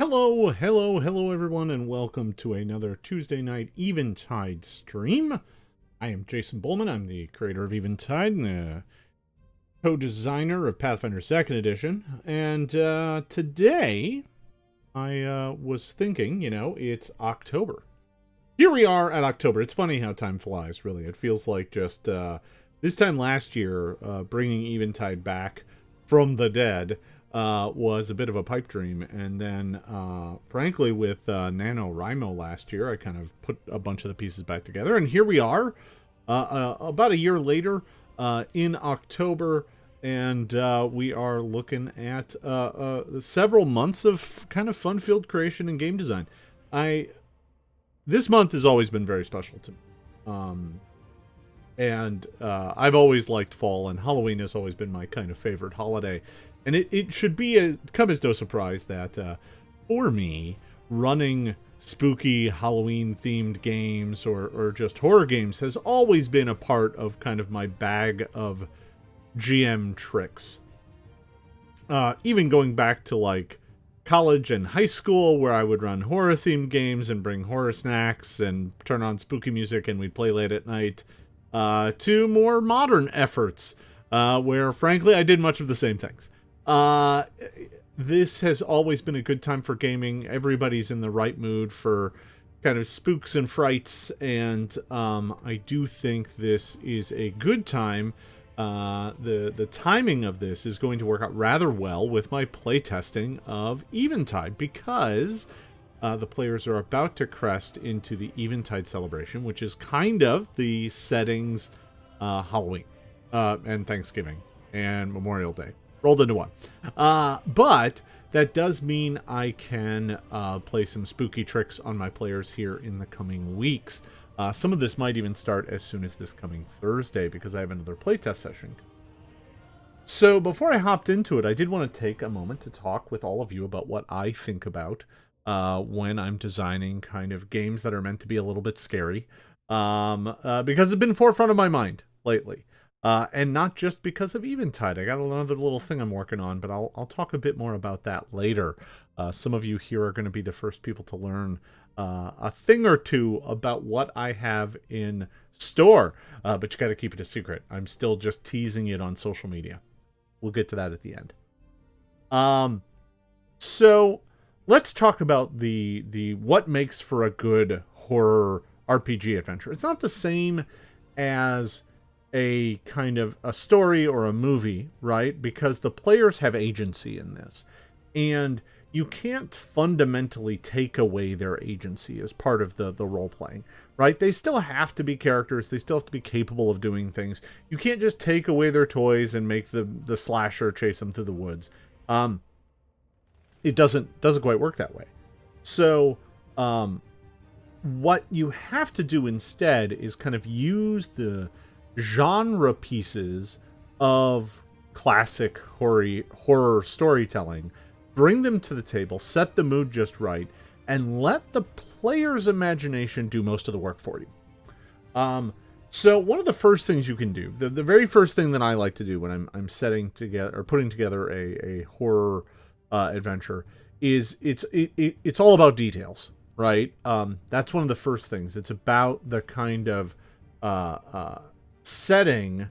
Hello, everyone, and welcome to another Tuesday night Eventide stream. I am Jason Bullman. I'm the creator of Eventide and the co-designer of Pathfinder 2nd Edition. And today, I was thinking, it's October. Here we are at October. It's funny how time flies, really. It feels like just this time last year, bringing Eventide back from the dead was a bit of a pipe dream. And then, frankly, with NaNoWriMo last year, I kind of put a bunch of the pieces back together. And here we are, about a year later, in October, and we are looking at several months of kind of fun-filled creation and game design. This month has always been very special to me. And I've always liked fall, and Halloween has always been my kind of favorite holiday. And it should come as no surprise that for me, running spooky Halloween-themed games or just horror games has always been a part of kind of my bag of GM tricks. Even going back to like college and high school, where I would run horror-themed games and bring horror snacks and turn on spooky music and we'd play late at night, to more modern efforts, where frankly I did much of the same things. This has always been a good time for gaming. Everybody's in the right mood for kind of spooks and frights, and I do think this is a good time. The timing of this is going to work out rather well with my playtesting of Eventide, because the players are about to crest into the Eventide celebration, which is kind of the setting's Halloween and Thanksgiving and Memorial Day rolled into one. But that does mean I can play some spooky tricks on my players here in the coming weeks. Some of this might even start as soon as this coming Thursday, because I have another playtest session. So before I hopped into it, I did want to take a moment to talk with all of you about what I think about when I'm designing kind of games that are meant to be a little bit scary, because it's been forefront of my mind lately. And not just because of Eventide. I got another little thing I'm working on, but I'll talk a bit more about that later. Some of you here are going to be the first people to learn a thing or two about what I have in store. But you got to keep it a secret. I'm still just teasing it on social media. We'll get to that at the end. So let's talk about the what makes for a good horror RPG adventure. It's not the same as a kind of a story or a movie, right? Because the players have agency in this, and you can't fundamentally take away their agency as part of the role playing, right? They still have to be characters. They still have to be capable of doing things. You can't just take away their toys and make the slasher chase them through the woods. It doesn't quite work that way. So what you have to do instead is kind of use the genre pieces of classic horror storytelling, bring them to the table, set the mood just right, and let the player's imagination do most of the work for you. So one of the first things you can do, the very first thing that I like to do when I'm setting together or putting together a horror adventure is it's all about details, right? That's one of the first things. It's about the kind of setting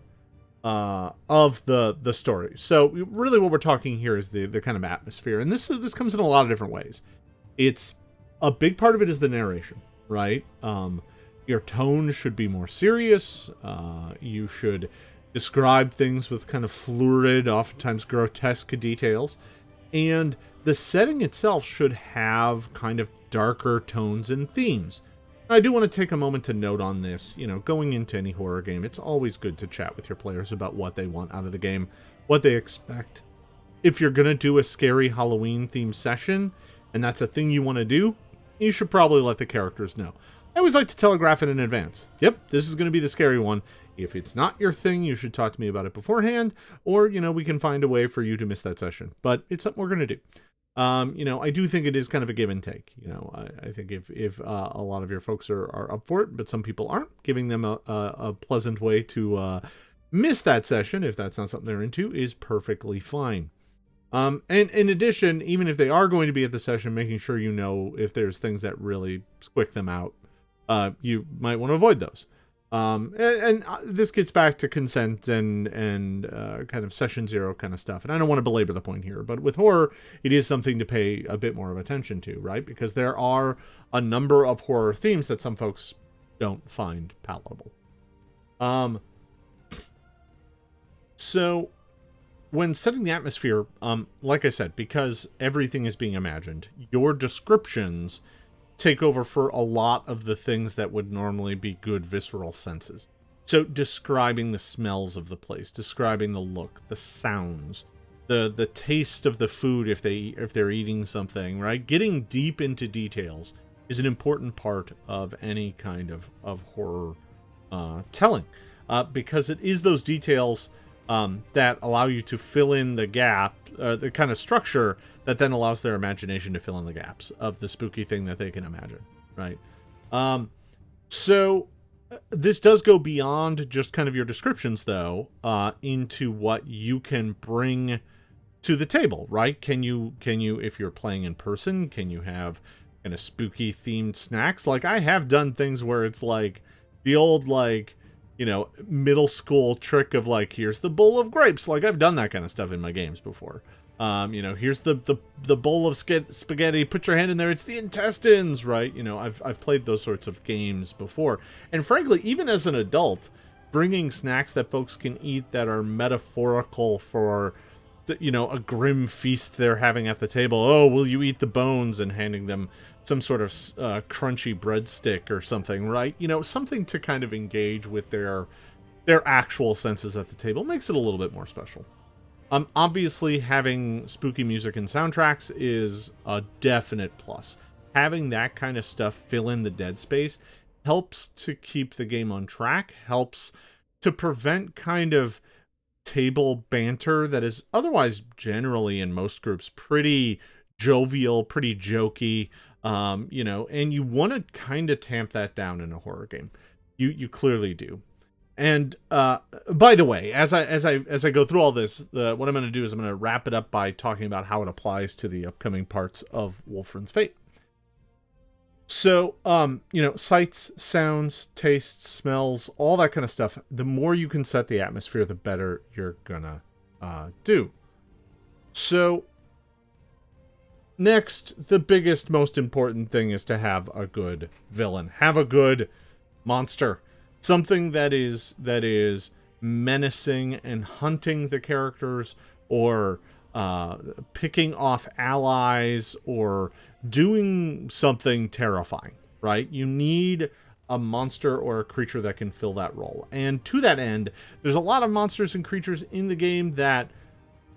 of the story. So really what we're talking here is the kind of atmosphere, and this comes in a lot of different ways. It's a big part of it is the narration, right? Your tone should be more serious. You should describe things with kind of florid, oftentimes grotesque details, and the setting itself should have kind of darker tones and themes. I do want to take a moment to note on this. Going into any horror game, it's always good to chat with your players about what they want out of the game, what they expect. If you're going to do a scary Halloween-themed session, and that's a thing you want to do, you should probably let the characters know. I always like to telegraph it in advance. Yep, this is going to be the scary one. If it's not your thing, you should talk to me about it beforehand, or, we can find a way for you to miss that session. But it's something we're going to do. I do think it is kind of a give and take. I think if a lot of your folks are up for it, but some people aren't, giving them a pleasant way to miss that session, if that's not something they're into, is perfectly fine. And in addition, even if they are going to be at the session, making sure you know if there's things that really squick them out, you might want to avoid those. And this gets back to consent and kind of session zero kind of stuff. And I don't want to belabor the point here, but with horror, it is something to pay a bit more of attention to, right? Because there are a number of horror themes that some folks don't find palatable. So when setting the atmosphere, like I said, because everything is being imagined, your descriptions take over for a lot of the things that would normally be good visceral senses. So describing the smells of the place, describing the look, the sounds, the taste of the food if they're eating something, right? Getting deep into details is an important part of any kind of horror telling, because it is those details that allow you to fill in the gap, the kind of structure that then allows their imagination to fill in the gaps of the spooky thing that they can imagine, right? So this does go beyond just kind of your descriptions, though, into what you can bring to the table, right? Can you, if you're playing in person, can you have kind of spooky themed snacks? Like, I have done things where it's like the old, like, you know, middle school trick of like, here's the bowl of grapes. Like, I've done that kind of stuff in my games before. You know, here's the bowl of spaghetti. Put your hand in there. It's the intestines, right? You know, I've played those sorts of games before. And frankly, even as an adult, bringing snacks that folks can eat that are metaphorical for, you know, a grim feast they're having at the table. Oh, will you eat the bones? And handing them some sort of crunchy breadstick or something, right? You know, something to kind of engage with their actual senses at the table makes it a little bit more special. Obviously, having spooky music and soundtracks is a definite plus. Having that kind of stuff fill in the dead space helps to keep the game on track, helps to prevent kind of table banter that is otherwise generally in most groups pretty jovial, pretty jokey, you know, and you want to kind of tamp that down in a horror game. You clearly do. And by the way, as I go through all this, what I'm going to do is I'm going to wrap it up by talking about how it applies to the upcoming parts of Wolfren's Fate. So, you know, sights, sounds, tastes, smells, all that kind of stuff. The more you can set the atmosphere, the better you're gonna do. So, next, the biggest, most important thing is to have a good villain. Have a good monster. Something that is menacing and hunting the characters, or picking off allies, or doing something terrifying, right? You need a monster or a creature that can fill that role. And to that end, there's a lot of monsters and creatures in the game that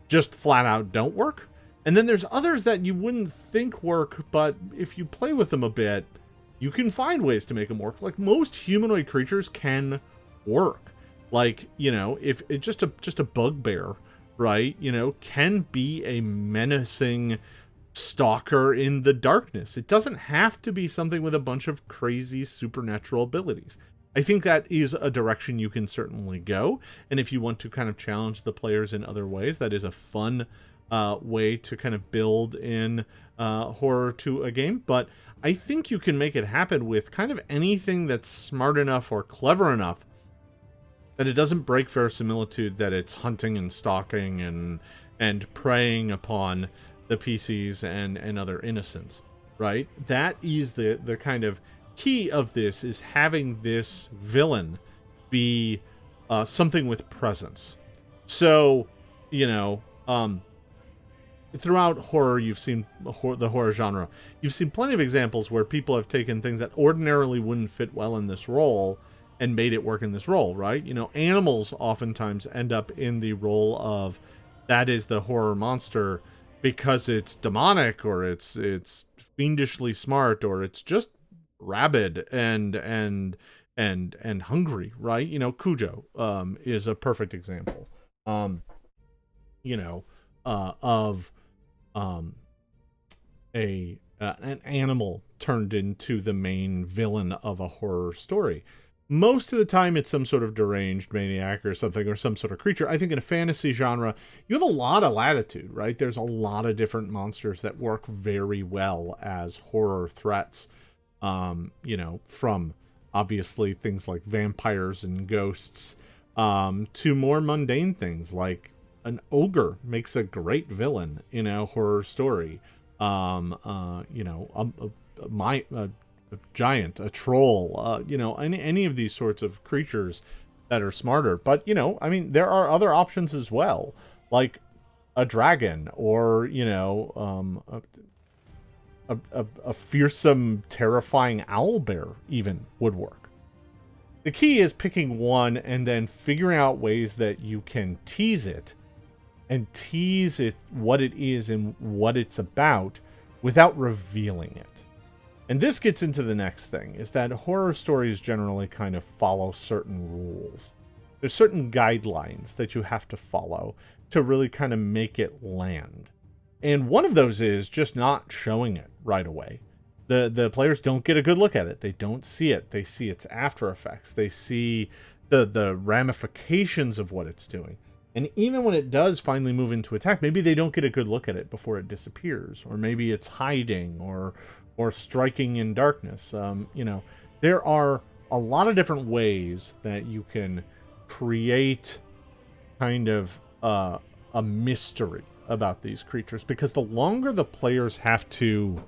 just flat out don't work. And then there's others that you wouldn't think work, but if you play with them a bit, you can find ways to make them work. Like, most humanoid creatures can work. Like, you know, if it's just a bugbear, right, you know, can be a menacing stalker in the darkness. It doesn't have to be something with a bunch of crazy supernatural abilities. I think that is a direction you can certainly go. And if you want to kind of challenge the players in other ways, that is a fun way to kind of build in horror to a game. But I think you can make it happen with kind of anything that's smart enough or clever enough that it doesn't break verisimilitude, that it's hunting and stalking and preying upon the PCs and other innocents, right? That is the kind of key of this, is having this villain be something with presence. So, you know, throughout horror, you've seen the horror genre, you've seen plenty of examples where people have taken things that ordinarily wouldn't fit well in this role and made it work in this role, right? You know, animals oftentimes end up in the role of, that is the horror monster because it's demonic, or it's fiendishly smart, or it's just rabid and hungry, right? You know, Cujo is a perfect example, you know, of an animal turned into the main villain of a horror story. Most of the time it's some sort of deranged maniac or something, or some sort of creature. I think in a fantasy genre, you have a lot of latitude, right? There's a lot of different monsters that work very well as horror threats. From obviously things like vampires and ghosts, to more mundane things like an ogre makes a great villain in a horror story. A giant, a troll, any of these sorts of creatures that are smarter. But, there are other options as well, like a dragon, or, a fearsome, terrifying owlbear even would work. The key is picking one and then figuring out ways that you can tease it what it is and what it's about without revealing it. And this gets into the next thing, is that horror stories generally kind of follow certain rules. There's certain guidelines that you have to follow to really kind of make it land. And one of those is just not showing it right away. The players don't get a good look at it. They don't see it. They see its after effects. They see the ramifications of what it's doing. And even when it does finally move into attack, maybe they don't get a good look at it before it disappears. Or maybe it's hiding or striking in darkness. There are a lot of different ways that you can create kind of a mystery about these creatures, because the longer the players have to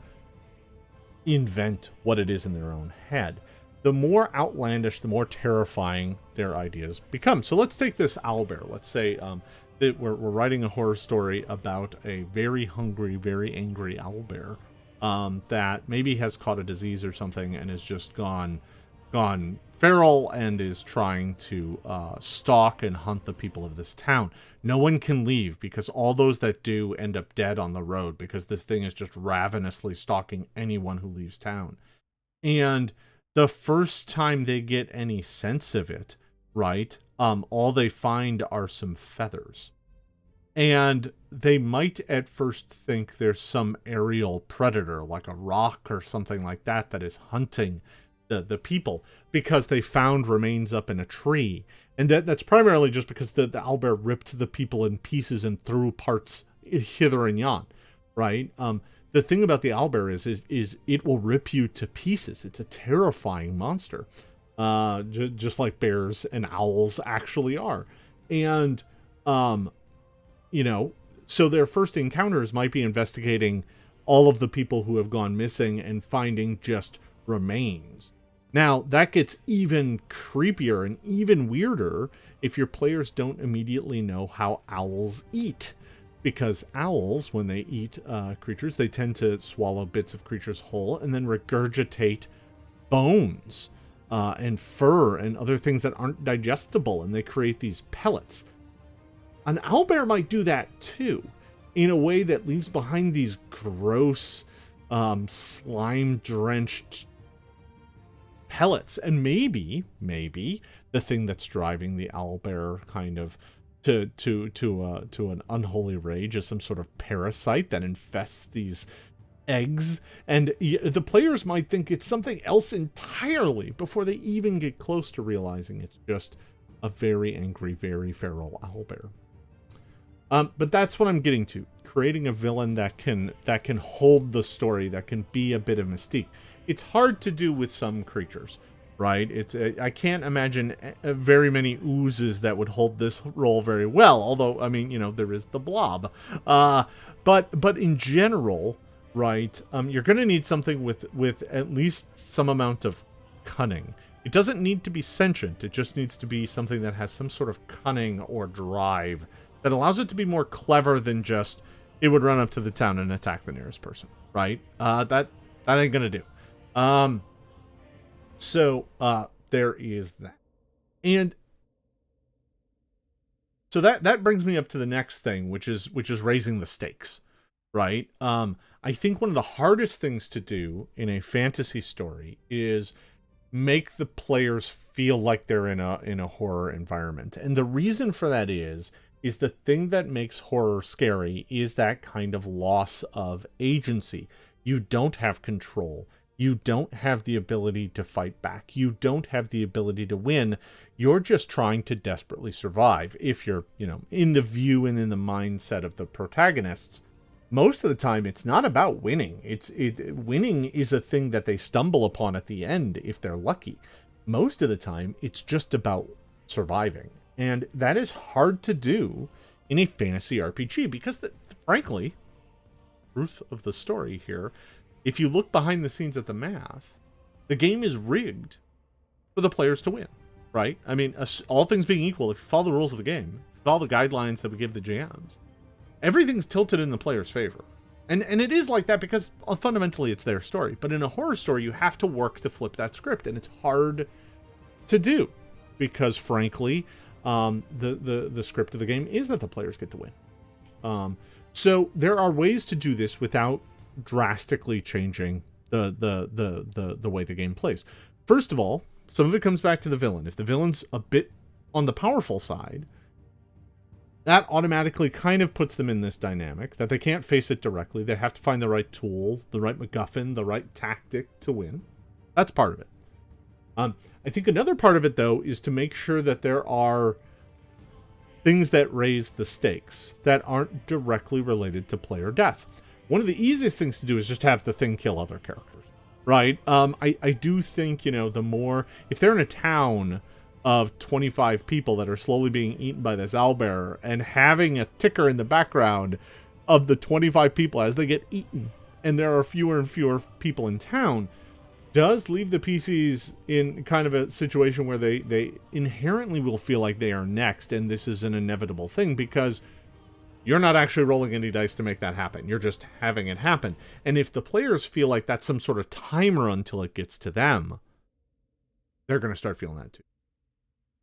invent what it is in their own head, the more outlandish, the more terrifying their ideas become. So let's take this owlbear. Let's say that we're writing a horror story about a very hungry, very angry owlbear that maybe has caught a disease or something and has just gone feral and is trying to stalk and hunt the people of this town. No one can leave, because all those that do end up dead on the road, because this thing is just ravenously stalking anyone who leaves town. And the first time they get any sense of it, right, all they find are some feathers. And they might at first think there's some aerial predator, like a rock or something like that, that is hunting the people, because they found remains up in a tree. And that's primarily just because the owlbear ripped the people in pieces and threw parts hither and yon, right? The thing about the owlbear is it will rip you to pieces. It's a terrifying monster, just like bears and owls actually are. And, so their first encounters might be investigating all of the people who have gone missing and finding just remains. Now, that gets even creepier and even weirder if your players don't immediately know how owls eat. Because owls, when they eat creatures, they tend to swallow bits of creatures whole and then regurgitate bones and fur and other things that aren't digestible, and they create these pellets. An owlbear might do that too, in a way that leaves behind these gross, slime-drenched pellets. And maybe the thing that's driving the owlbear kind of to an unholy rage is some sort of parasite that infests these eggs, and the players might think it's something else entirely before they even get close to realizing it's just a very angry, very feral owlbear. But that's what I'm getting to. Creating a villain that can hold the story, that can be a bit of mystique. It's hard to do with some creatures, right? I can't imagine very many oozes that would hold this role very well. Although, I mean, there is the blob. But in general, right, you're going to need something with at least some amount of cunning. It doesn't need to be sentient. It just needs to be something that has some sort of cunning or drive that allows it to be more clever than just it would run up to the town and attack the nearest person, right? That ain't gonna do. So there is that. And so that brings me up to the next thing, which is raising the stakes, right? I think one of the hardest things to do in a fantasy story is make the players feel like they're in a horror environment. And the reason for that is the thing that makes horror scary is that kind of loss of agency. You don't have control. You don't have the ability to fight back. You don't have the ability to win. You're just trying to desperately survive. If you're, in the view and in the mindset of the protagonists, most of the time it's not about winning. Winning is a thing that they stumble upon at the end if they're lucky. Most of the time it's just about surviving. And that is hard to do in a fantasy RPG because, frankly, truth of the story here, if you look behind the scenes at the math, the game is rigged for the players to win, right? I mean, all things being equal, if you follow the rules of the game, if you follow the guidelines that we give the GMs, everything's tilted in the player's favor. And it is like that because fundamentally it's their story. But in a horror story, you have to work to flip that script, and it's hard to do because, frankly, the script of the game is that the players get to win. So there are ways to do this without drastically changing the way the game plays. First of all, some of it comes back to the villain. If the villain's a bit on the powerful side, that automatically kind of puts them in this dynamic that they can't face it directly. They have to find the right tool, the right MacGuffin, the right tactic to win. That's part of it. I think another part of it, though, is to make sure that there are things that raise the stakes that aren't directly related to player death. One of the easiest things to do is just have the thing kill other characters, right? I do think, the more... If they're in a town of 25 people that are slowly being eaten by this owlbear, and having a ticker in the background of the 25 people as they get eaten, and there are fewer and fewer people in town, does leave the PCs in kind of a situation where they inherently will feel like they are next, and this is an inevitable thing, because you're not actually rolling any dice to make that happen. You're just having it happen. And if the players feel like that's some sort of timer until it gets to them, they're going to start feeling that too.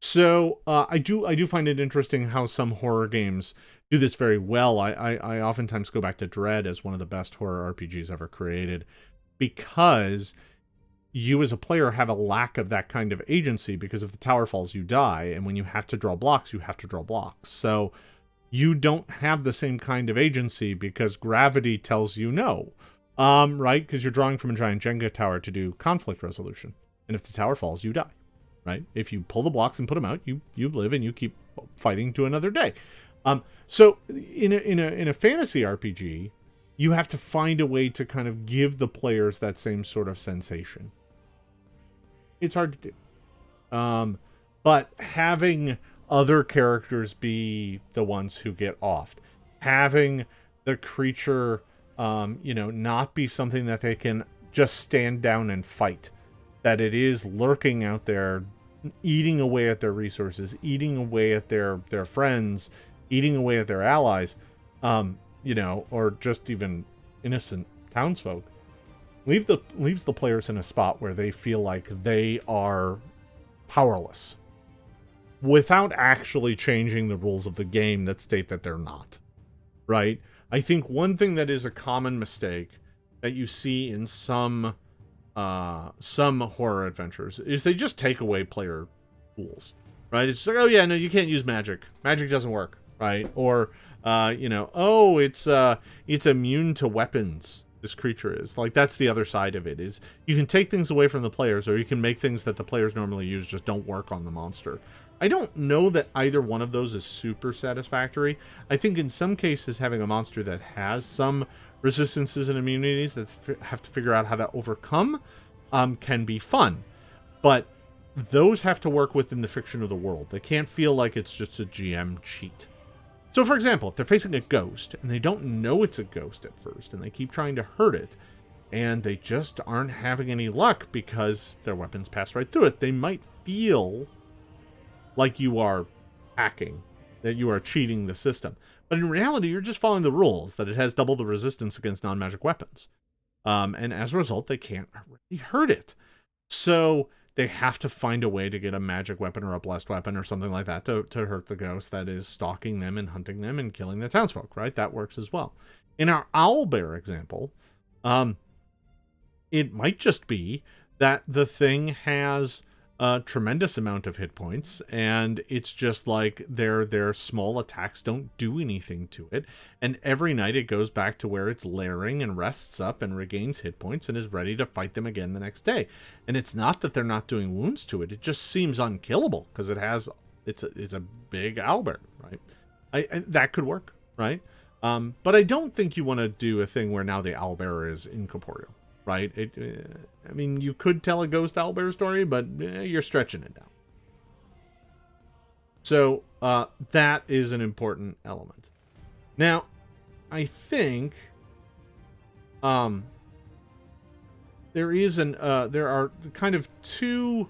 So I do find it interesting how some horror games do this very well. I oftentimes go back to Dread as one of the best horror RPGs ever created, because you as a player have a lack of that kind of agency, because if the tower falls, you die. And when you have to draw blocks, you have to draw blocks. So you don't have the same kind of agency because gravity tells you no, right? Because you're drawing from a giant Jenga tower to do conflict resolution. And if the tower falls, you die, right? If you pull the blocks and put them out, you live and you keep fighting to another day. So in a fantasy RPG, you have to find a way to kind of give the players that same sort of sensation. It's hard to do. But having other characters be the ones who get offed, having the creature, not be something that they can just stand down and fight, that it is lurking out there, eating away at their resources, eating away at their friends, eating away at their allies, or just even innocent townsfolk, leaves the players in a spot where they feel like they are powerless, without actually changing the rules of the game that state that they're not, right? I think one thing that is a common mistake that you see in some horror adventures is they just take away player tools, right? It's like, oh yeah, no, you can't use magic. Magic doesn't work, right? Or, it's immune to weapons. This creature is like, that's the other side of it, is you can take things away from the players, or you can make things that the players normally use just don't work on the monster. I don't know that either one of those is super satisfactory. I think in some cases having a monster that has some resistances and immunities that have to figure out how to overcome can be fun, but those have to work within the fiction of the world. They can't feel like it's just a GM cheat. So for example, if they're facing a ghost and they don't know it's a ghost at first and they keep trying to hurt it and they just aren't having any luck because their weapons pass right through it, they might feel like you are hacking, that you are cheating the system. But in reality, you're just following the rules, that it has double the resistance against non-magic weapons. And as a result, they can't really hurt it. So they have to find a way to get a magic weapon or a blessed weapon or something like that to hurt the ghost that is stalking them and hunting them and killing the townsfolk, right? That works as well. In our owlbear example, it might just be that the thing has a tremendous amount of hit points, and it's just like their small attacks don't do anything to it, and every night it goes back to where it's lairing and rests up and regains hit points and is ready to fight them again the next day. And it's not that they're not doing wounds to it, it just seems unkillable because it's a big owlbear, right? That could work, right? But I don't think you want to do a thing where now the owlbear is incorporeal, right? I mean, you could tell a ghost owlbear story, but you're stretching it down. So that is an important element. Now, I think there are kind of two.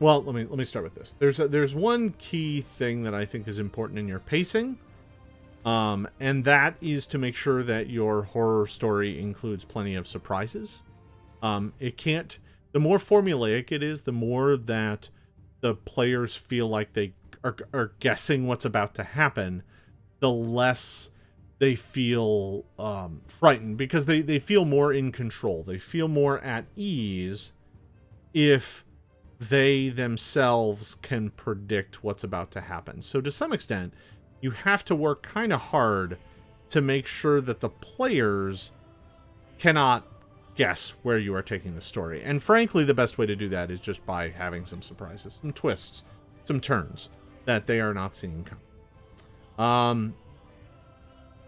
Well, let me start with this. There's one key thing that I think is important in your pacing, and that is to make sure that your horror story includes plenty of surprises. It can't. The more formulaic it is, the more that the players feel like they are guessing what's about to happen, the less they feel frightened, because they feel more in control. They feel more at ease if they themselves can predict what's about to happen. So to some extent, you have to work kind of hard to make sure that the players cannot guess where you are taking the story. And frankly, the best way to do that is just by having some surprises, some twists, some turns that they are not seeing coming.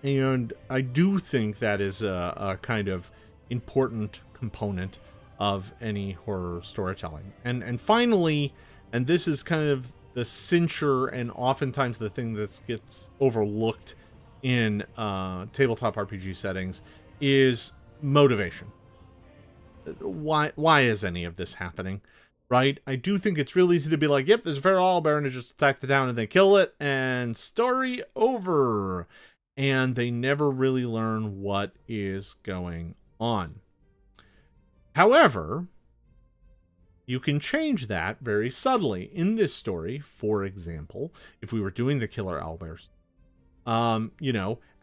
And I do think that is a kind of important component of any horror storytelling. And finally, and this is kind of the censure and oftentimes the thing that gets overlooked in tabletop RPG settings, is motivation. Why is any of this happening, right? I do think it's real easy to be like, yep, there's a feral owlbear and they just attack the town and they kill it and story over. And they never really learn what is going on. However, you can change that very subtly. In this story, for example, if we were doing the killer owlbears,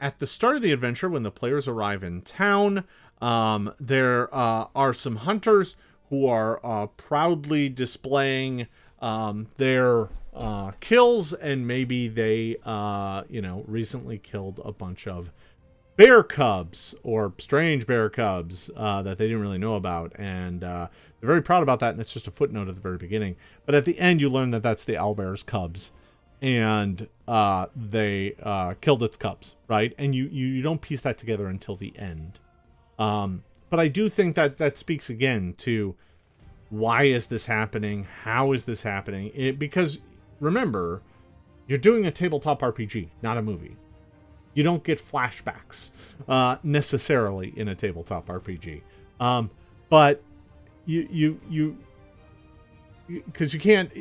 at the start of the adventure, when the players arrive in town, there are some hunters who are proudly displaying their kills, and maybe they, recently killed a bunch of bear cubs, or strange bear cubs, that they didn't really know about, and they're very proud about that, and it's just a footnote at the very beginning. But at the end, you learn that that's the owlbear's cubs, and they killed its cubs, right? And you don't piece that together until the end. But I do think that speaks again to why is this happening? How is this happening? Because remember, you're doing a tabletop RPG, not a movie. You don't get flashbacks necessarily in a tabletop RPG, but you because you can't.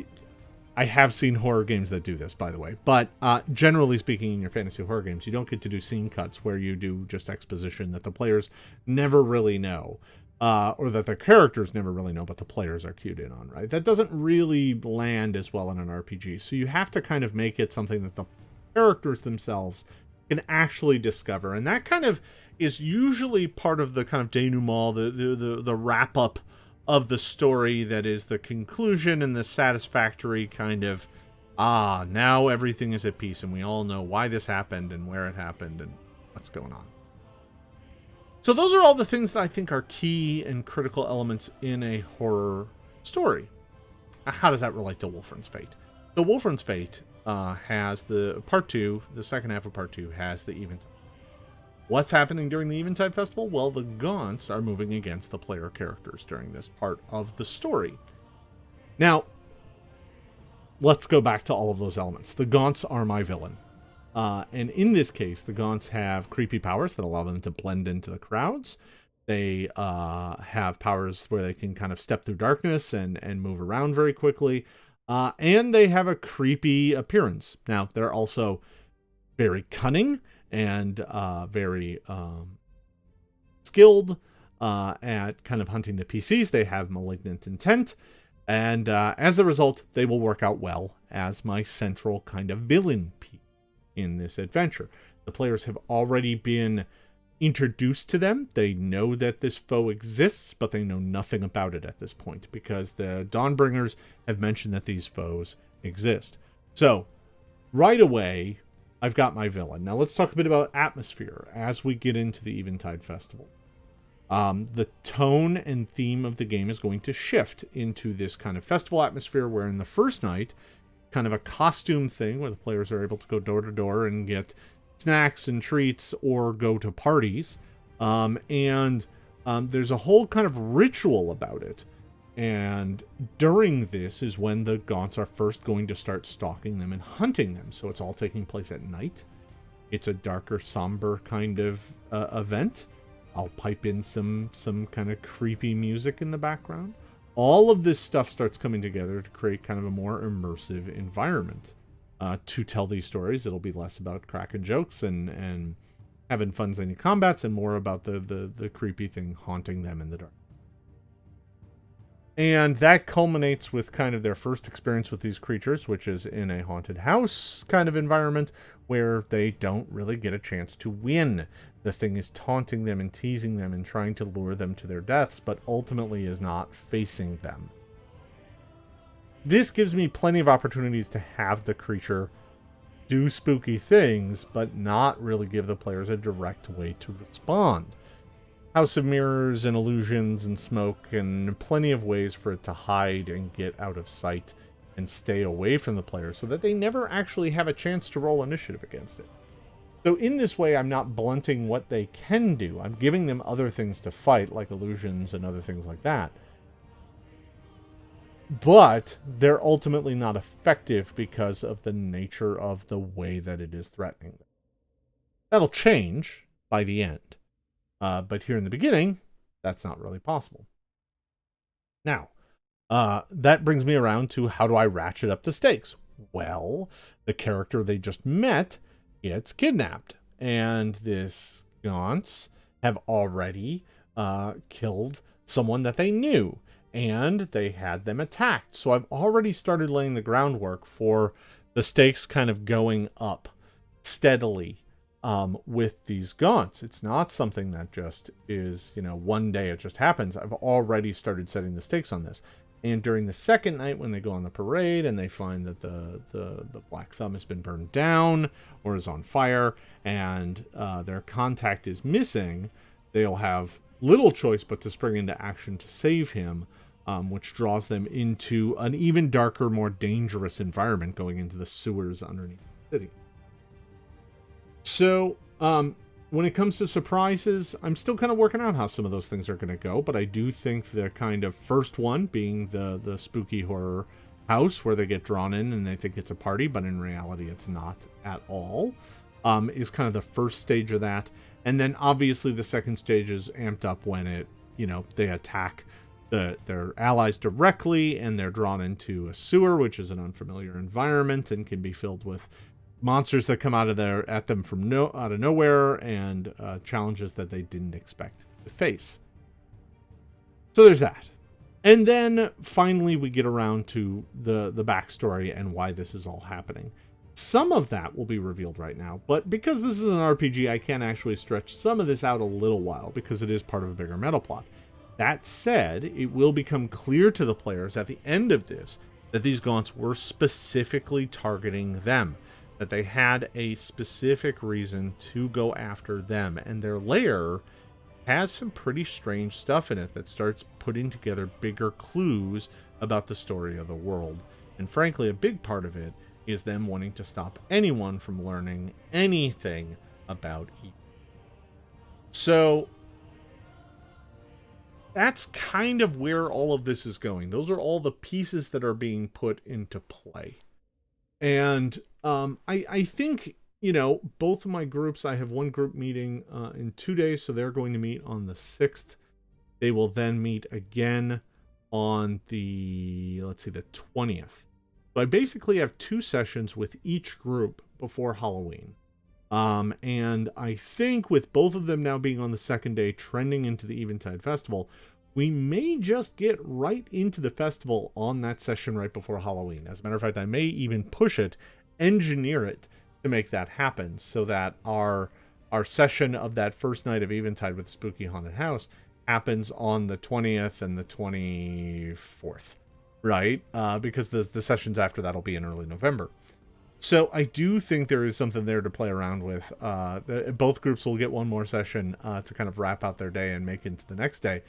I have seen horror games that do this, by the way, but generally speaking, in your fantasy horror games, you don't get to do scene cuts where you do just exposition that the players never really know, or that the characters never really know, but the players are cued in on, right? That doesn't really land as well in an RPG, so you have to kind of make it something that the characters themselves can actually discover, and that kind of is usually part of the kind of denouement, the wrap up of the story, that is the conclusion and the satisfactory kind of, now everything is at peace and we all know why this happened and where it happened and what's going on. So those are all the things that I think are key and critical elements in a horror story. How does that relate to Wolfren's Fate? The Wolfren's Fate has the part 2, the second half of part 2 has the Eventide. What's happening during the Eventide Festival? Well, the Gaunts are moving against the player characters during this part of the story. Now, let's go back to all of those elements. The Gaunts are my villain. And in this case, the Gaunts have creepy powers that allow them to blend into the crowds. They have powers where they can kind of step through darkness and move around very quickly. And they have a creepy appearance. Now, they're also very cunning and very skilled at kind of hunting the PCs. They have malignant intent. And as a result, they will work out well as my central kind of villain piece in this adventure. The players have already been introduced to them. They know that this foe exists, but they know nothing about it at this point because the Dawnbringers have mentioned that these foes exist. So, right away, I've got my villain. Now let's talk a bit about atmosphere as we get into the Eventide Festival. The tone and theme of the game is going to shift into this kind of festival atmosphere where in the first night, kind of a costume thing where the players are able to go door to door and get snacks and treats or go to parties. There's a whole kind of ritual about it. And during this is when the Gaunts are first going to start stalking them and hunting them. So it's all taking place at night. It's a darker, somber kind of event. I'll pipe in some kind of creepy music in the background. All of this stuff starts coming together to create kind of a more immersive environment. To tell these stories, it'll be less about cracking jokes and having fun zany combats and more about the creepy thing haunting them in the dark. And that culminates with kind of their first experience with these creatures, which is in a haunted house kind of environment where they don't really get a chance to win. The thing is taunting them and teasing them and trying to lure them to their deaths, but ultimately is not facing them. This gives me plenty of opportunities to have the creature do spooky things, but not really give the players a direct way to respond. House of Mirrors and illusions and smoke and plenty of ways for it to hide and get out of sight and stay away from the players so that they never actually have a chance to roll initiative against it. So in this way, I'm not blunting what they can do. I'm giving them other things to fight, like illusions and other things like that. But they're ultimately not effective because of the nature of the way that it is threatening them. That'll change by the end. But here in the beginning, that's not really possible. Now, that brings me around to how do I ratchet up the stakes? Well, the character they just met gets kidnapped. And this Gaunts have already killed someone that they knew. And they had them attacked. So I've already started laying the groundwork for the stakes kind of going up steadily with these Gaunts. It's not something that just is, one day it just happens. I've already started setting the stakes on this. And during the second night when they go on the parade and they find that the Black Thumb has been burned down or is on fire and their contact is missing, they'll have little choice but to spring into action to save him, which draws them into an even darker, more dangerous environment going into the sewers underneath the city. So, when it comes to surprises, I'm still kind of working out how some of those things are going to go, but I do think the kind of first one being the spooky horror house where they get drawn in and they think it's a party, but in reality it's not at all, is kind of the first stage of that. And then obviously the second stage is amped up when they attack their allies directly and they're drawn into a sewer, which is an unfamiliar environment and can be filled with monsters that come out of there at them from out of nowhere and challenges that they didn't expect to face. So there's that. And then finally we get around to the backstory and why this is all happening. Some of that will be revealed right now, but because this is an RPG, I can actually stretch some of this out a little while because it is part of a bigger meta plot. That said, it will become clear to the players at the end of this that these Gaunts were specifically targeting them, that they had a specific reason to go after them, and their lair has some pretty strange stuff in it that starts putting together bigger clues about the story of the world. And frankly, a big part of it is them wanting to stop anyone from learning anything about evil. So that's kind of where all of this is going. Those are all the pieces that are being put into play. And I think, both of my groups, I have one group meeting in 2 days, so they're going to meet on the 6th. They will then meet again on the 20th. So I basically have 2 sessions with each group before Halloween. And I think with both of them now being on the second day, trending into the Eventide Festival, we may just get right into the festival on that session right before Halloween. As a matter of fact, I may even push it, engineer it to make that happen so that our our session of that first night of Eventide with Spooky Haunted House happens on the 20th and the 24th, right? Because the sessions after that will be in early November. So I do think there is something there to play around with. Both groups will get one more session to kind of wrap out their day and make into the next day.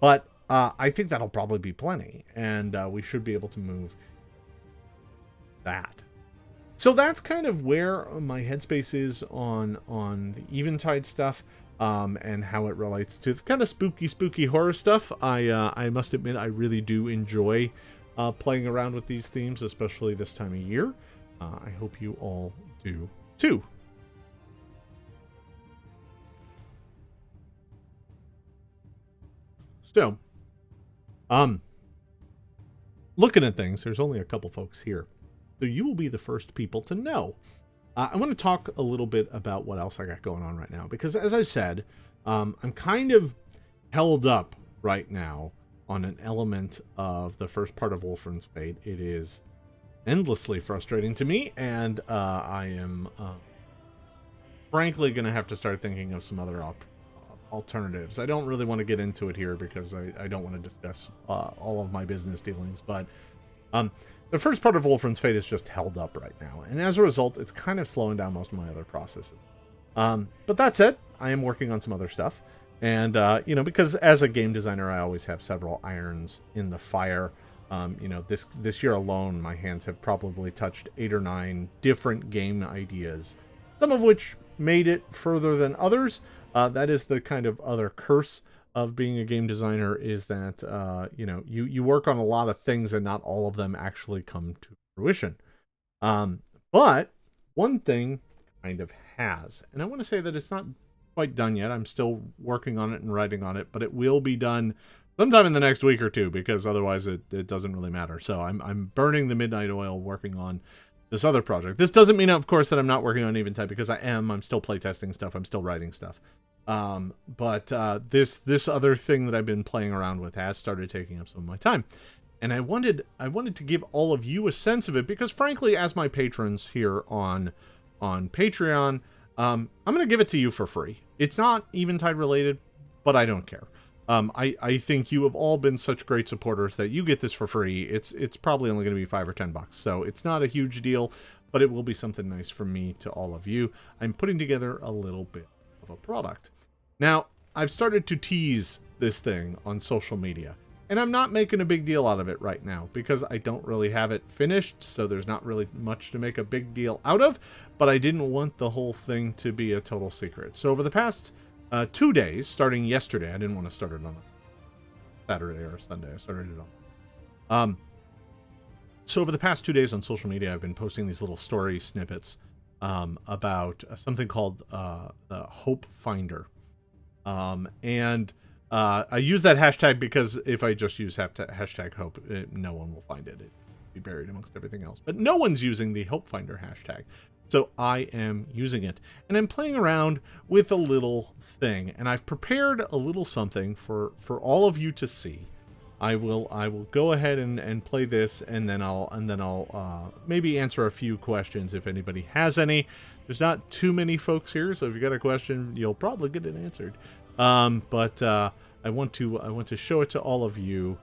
But I think that'll probably be plenty, and we should be able to move that. So that's kind of where my headspace is on the Eventide stuff, and how it relates to the kind of spooky horror stuff. I must admit, I really do enjoy playing around with these themes, especially this time of year. I hope you all do too. So, looking at things, there's only a couple folks here, so you will be the first people to know. I want to talk a little bit about what else I got going on right now, because as I said, I'm kind of held up right now on an element of the first part of Wolfren's fate. It is endlessly frustrating to me, and I am frankly going to have to start thinking of some other alternatives. I don't really want to get into it here because I don't want to discuss all of my business dealings, but the first part of Wolfren's fate is just held up right now, and as a result, it's kind of slowing down most of my other processes. But that said, I am working on some other stuff, and because as a game designer, I always have several irons in the fire. This year alone, my hands have probably touched 8 or 9 different game ideas, some of which made it further than others. That is the kind of other curse of being a game designer, is that, you work on a lot of things and not all of them actually come to fruition. But one thing kind of has, and I want to say that it's not quite done yet. I'm still working on it and writing on it, but it will be done sometime in the next week or two, because otherwise it doesn't really matter. So I'm burning the midnight oil working on this other project. This doesn't mean, of course, that I'm not working on Eventide, because I'm still playtesting stuff. I'm still writing stuff. But this other thing that I've been playing around with has started taking up some of my time. And I wanted to give all of you a sense of it, because frankly, as my patrons here on Patreon, I'm going to give it to you for free. It's not Eventide related, but I don't care. I think you have all been such great supporters that you get this for free. It's probably only going to be $5 or $10, so it's not a huge deal, but it will be something nice from me to all of you. I'm putting together a little bit of a product. Now, I've started to tease this thing on social media, and I'm not making a big deal out of it right now because I don't really have it finished, so there's not really much to make a big deal out of, but I didn't want the whole thing to be a total secret. So over the past 2 days, starting yesterday, I didn't want to start it on a Saturday or a Sunday. I started it on. So over the past 2 days on social media, I've been posting these little story snippets about something called the Hope Finder. And I use that hashtag because if I just use hashtag hope, no one will find it. It'll be buried amongst everything else. But no one's using the Hope Finder hashtag. So I am using it, and I'm playing around with a little thing, and I've prepared a little something for all of you to see. I will go ahead and play this, and then I'll maybe answer a few questions if anybody has any. There's not too many folks here, so if you got a question, you'll probably get it answered. But I want to show it to all of you.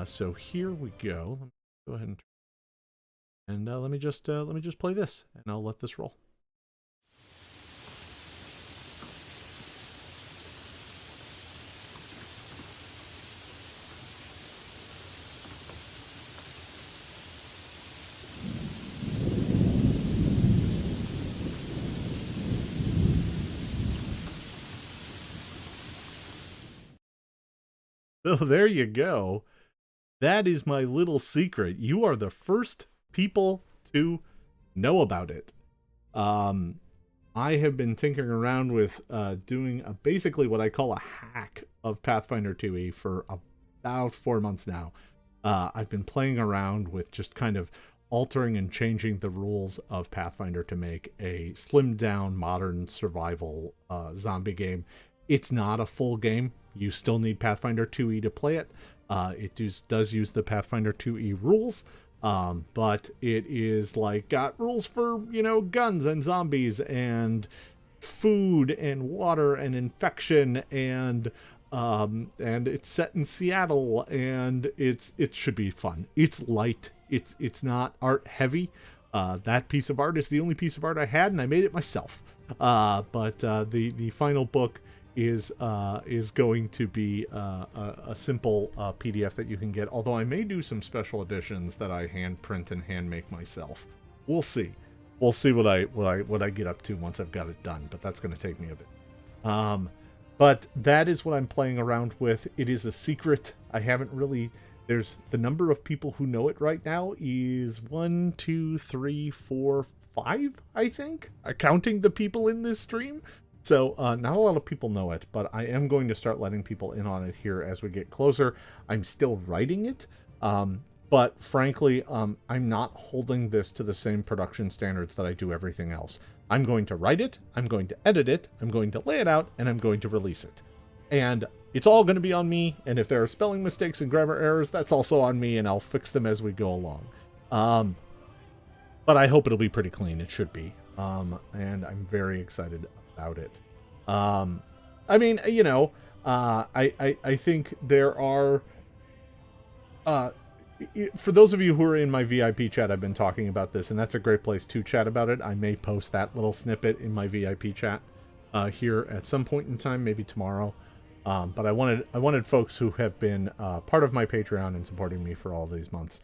So here we go. Let me go ahead and let me just play this, and I'll let this roll. So there you go. That is my little secret. You are the first people to know about it. I have been tinkering around with doing basically what I call a hack of Pathfinder 2e for about 4 months now. I've been playing around with just kind of altering and changing the rules of Pathfinder to make a slimmed down modern survival zombie game. It's not a full game. You still need Pathfinder 2e to play it. It does use the Pathfinder 2e rules, but it is like got rules for, guns and zombies and food and water and infection, and it's set in Seattle, and it should be fun. It's light. It's not art heavy. That piece of art is the only piece of art I had, and I made it myself. But the final book is going to be a simple PDF that you can get. Although I may do some special editions that I hand print and hand make myself. We'll see. We'll see what I get up to once I've got it done. But that's going to take me a bit. But that is what I'm playing around with. It is a secret. I haven't really. There's the number of people who know it right now is 1, 2, 3, 4, 5, I think, counting the people in this stream. So not a lot of people know it, but I am going to start letting people in on it here as we get closer. I'm still writing it, but frankly, I'm not holding this to the same production standards that I do everything else. I'm going to write it, I'm going to edit it, I'm going to lay it out, and I'm going to release it. And it's all going to be on me, and if there are spelling mistakes and grammar errors, that's also on me, and I'll fix them as we go along. But I hope it'll be pretty clean. It should be. And I'm very excited about it. I mean, you know, I think there are... for those of you who are in my VIP chat, I've been talking about this, and that's a great place to chat about it. I may post that little snippet in my VIP chat here at some point in time, maybe tomorrow. But I wanted folks who have been part of my Patreon and supporting me for all these months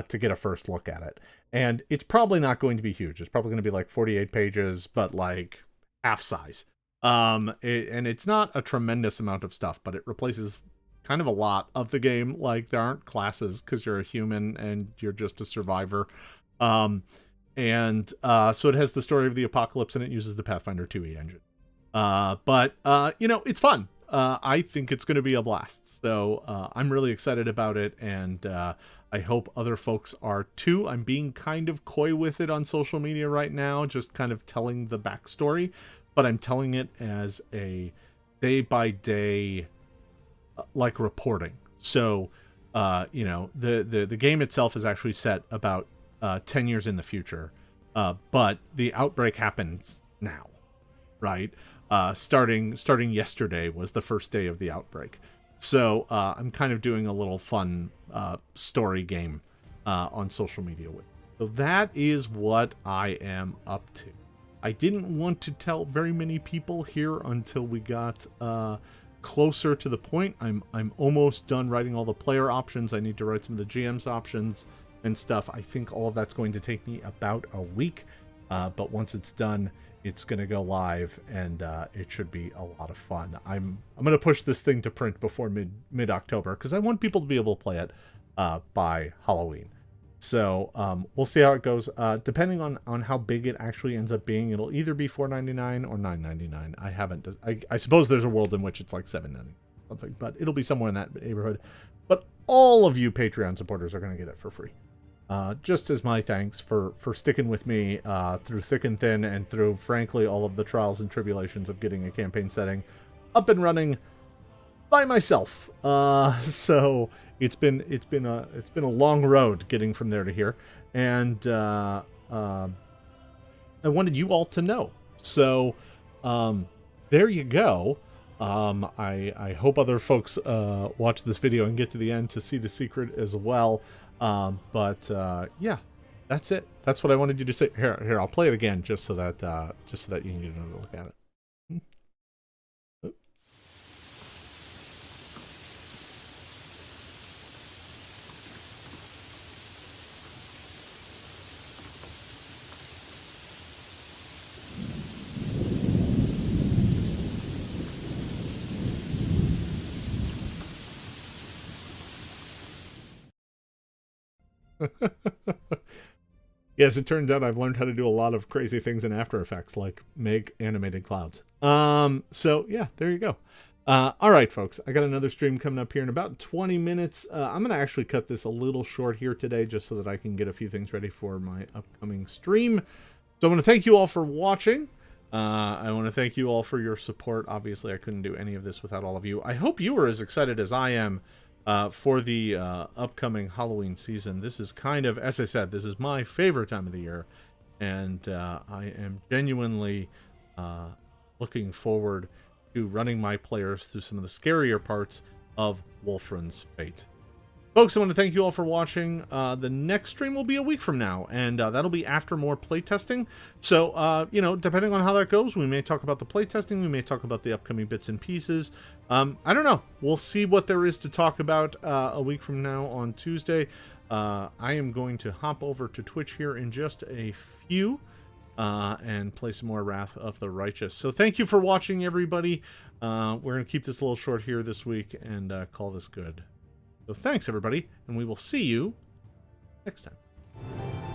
to get a first look at it. And it's probably not going to be huge. It's probably going to be like 48 pages, but like half size. And it's not a tremendous amount of stuff, but it replaces kind of a lot of the game. Like, there aren't classes because you're a human and you're just a survivor. So it has the story of the apocalypse, and it uses the Pathfinder 2e engine. But you know, it's fun. I think it's going to be a blast. So I'm really excited about it, and I hope other folks are too. I'm being kind of coy with it on social media right now, just kind of telling the backstory, but I'm telling it as a day-by-day like reporting. So you know, the game itself is actually set about 10 years in the future, but the outbreak happens now, right? Starting yesterday was the first day of the outbreak. So I'm kind of doing a little fun story game on social media with it. So that is what I am up to. I didn't want to tell very many people here until we got closer to the point. I'm almost done writing all the player options. I need to write some of the GM's options and stuff. I think all of that's going to take me about a week. But once it's done, it's going to go live, and it should be a lot of fun. I'm going to push this thing to print before mid-October because I want people to be able to play it by Halloween. So we'll see how it goes. Depending on how big it actually ends up being, it'll either be $4.99 or $9.99. I suppose there's a world in which it's like $7.99 something, but it'll be somewhere in that neighborhood. But all of you Patreon supporters are going to get it for free. Just as my thanks for sticking with me through thick and thin, and through, frankly, all of the trials and tribulations of getting a campaign setting up and running by myself. So it's been a long road getting from there to here, and I wanted you all to know. So there you go. I hope other folks watch this video and get to the end to see the secret as well. Yeah, that's it. That's what I wanted you to say. Here, I'll play it again just so that you can get another look at it. Yes, it turns out I've learned how to do a lot of crazy things in After Effects, like make animated clouds. So yeah, there you go. All right, folks, I got another stream coming up here in about 20 minutes. I'm going to actually cut this a little short here today just so that I can get a few things ready for my upcoming stream. So I want to thank you all for watching. I want to thank you all for your support. Obviously, I couldn't do any of this without all of you. I hope you are as excited as I am for the upcoming Halloween season. This is kind of, as I said, this is my favorite time of the year, and I am genuinely looking forward to running my players through some of the scarier parts of Wolfren's fate. Folks, I want to thank you all for watching. The next stream will be a week from now, and that'll be after more playtesting. So, you know, depending on how that goes, we may talk about the playtesting, we may talk about the upcoming bits and pieces. I don't know. We'll see what there is to talk about a week from now on Tuesday. I am going to hop over to Twitch here in just a few and play some more Wrath of the Righteous. So thank you for watching, everybody. We're going to keep this a little short here this week and call this good. So thanks, everybody, and we will see you next time.